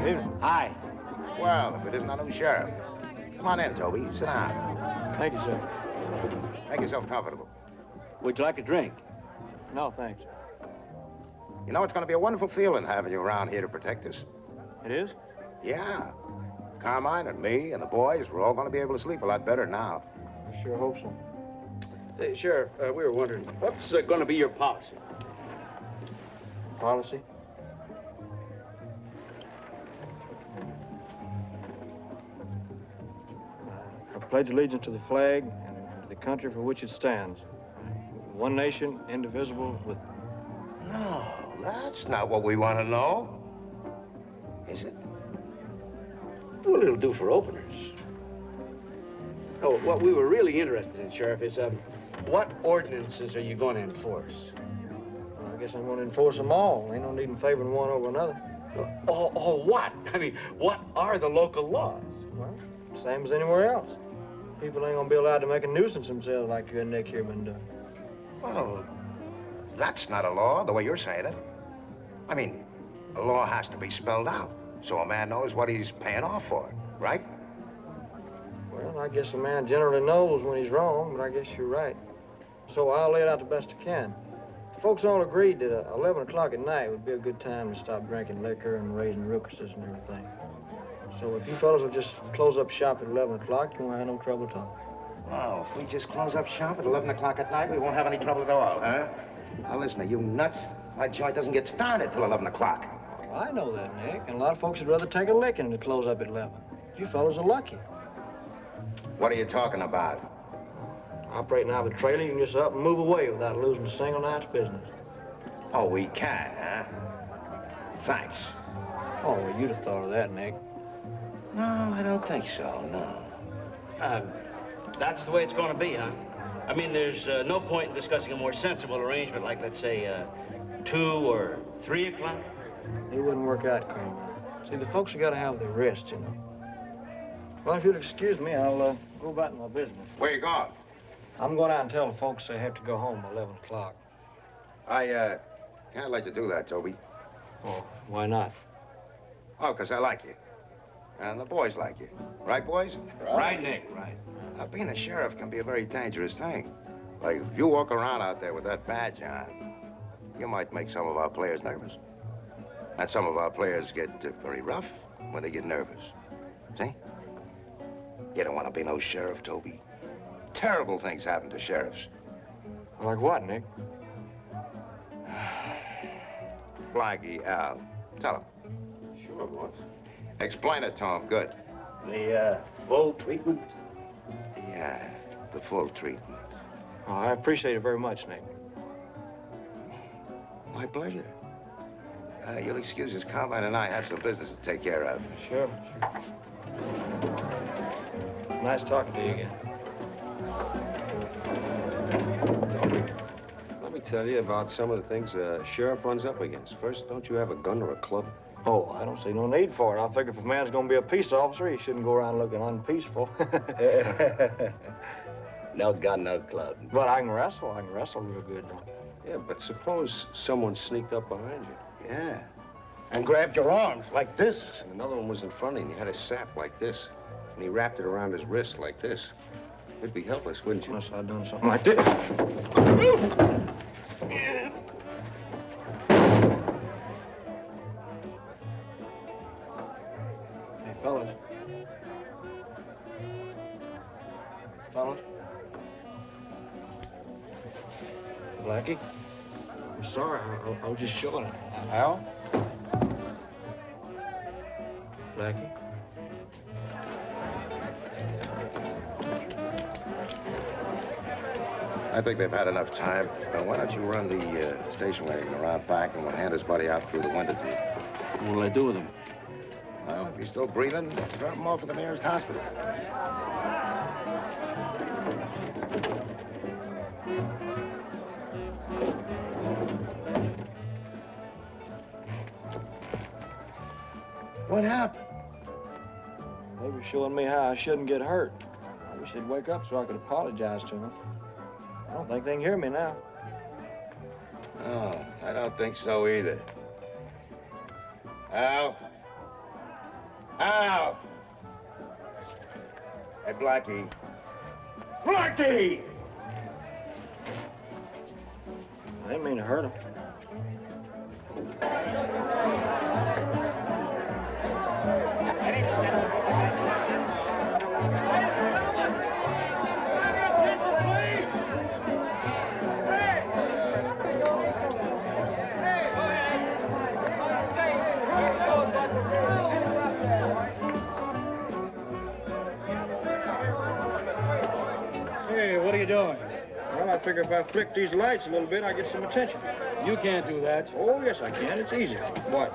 Evening. Hi. Well, if it isn't our new sheriff. Come on in, Toby. Sit down. Thank you, sir. Make yourself comfortable. Would you like a drink? No, thanks. You know, it's going to be a wonderful feeling having you around here to protect us. It is? Yeah. Carmine and me and the boys, we're all going to be able to sleep a lot better now. I sure hope so. Hey, Sheriff, we were wondering, what's going to be your policy? Policy? I pledge allegiance to the flag and to the country for which it stands. One nation, indivisible, with... No, that's not what we want to know. Is it? Well, it'll do for openers. Oh, what we were really interested in, Sheriff, is what ordinances are you going to enforce? Well, I guess I'm going to enforce them all. Ain't no need in favoring one over another. Oh, what? I mean, what are the local laws? Well, same as anywhere else. People ain't going to be allowed to make a nuisance themselves like you and Nick here been doing. Well, that's not a law, the way you're saying it. I mean, a law has to be spelled out, so a man knows what he's paying off for, right? Well, I guess a man generally knows when he's wrong, but I guess you're right. So I'll lay it out the best I can. The folks all agreed that 11 o'clock at night would be a good time to stop drinking liquor and raising rookuses and everything. So if you fellas will just close up shop at 11 o'clock, you won't have no trouble at all. Well, if we just close up shop at 11 o'clock at night, we won't have any trouble at all, huh? Now, listen, are you nuts? My joint doesn't get started till 11 o'clock. Well, I know that, Nick, and a lot of folks would rather take a licking than to close up at 11. You fellas are lucky. What are you talking about? Operating out of a trailer, you can just up and move away without losing a single night's business. Oh, we can, huh? Thanks. Oh, well, you'd have thought of that, Nick. No, I don't think so, no. That's the way it's going to be, huh? I mean, there's no point in discussing a more sensible arrangement, like, let's say, 2 or 3 o'clock. It wouldn't work out, Carmine. See, the folks have got to have their rest, you know. Well, if you'll excuse me, I'll go about my business. Where you going? I'm going out and tell the folks they have to go home by 11 o'clock. I can't let you do that, Toby. Oh, why not? Oh, 'cause I like you. And the boys like you. Right, boys? Right, Nick, right. Being a sheriff can be a very dangerous thing. Like, if you walk around out there with that badge on, you might make some of our players nervous. And some of our players get very rough when they get nervous. See? You don't want to be no sheriff, Toby. Terrible things happen to sheriffs. Like what, Nick? Blackie, Al, tell him. Sure, boss. Explain it to him, good. The full treatment? Yeah, the full treatment. Oh, I appreciate it very much, Nick. My pleasure. You'll excuse us, Carmine and I have some business to take care of. Sure. Nice talking to you again. Let me tell you about some of the things a sheriff runs up against. First, don't you have a gun or a club? Oh, I don't see no need for it. I figure if a man's gonna be a peace officer, he shouldn't go around looking unpeaceful. No gun, no club. But I can wrestle. I can wrestle real good, though. Yeah, but suppose someone sneaked up behind you. Yeah. And grabbed your arms like this. And another one was in front of you, and he had a sap like this. And he wrapped it around his wrist like this. You'd be helpless, wouldn't you? Unless I'd done something like this. Hey, fellas. Fellas. Blackie? I'm sorry. I was just showing it. Al? Blackie? I think they've had enough time. Why don't you run the station wagon around back and we'll hand his buddy out through the window to you. What'll I do with him? Well, if he's still breathing, drop him off at the nearest hospital. What happened? They were showing me how I shouldn't get hurt. I wish they'd wake up so I could apologize to them. I don't think they can hear me now. No, I don't think so either. Al, Out! Hey, Blackie. Blackie! I didn't mean to hurt him. Hey, what are you doing? Well, I figure if I flick these lights a little bit, I get some attention. You can't do that. Oh, yes, I can. It's easy. Watch.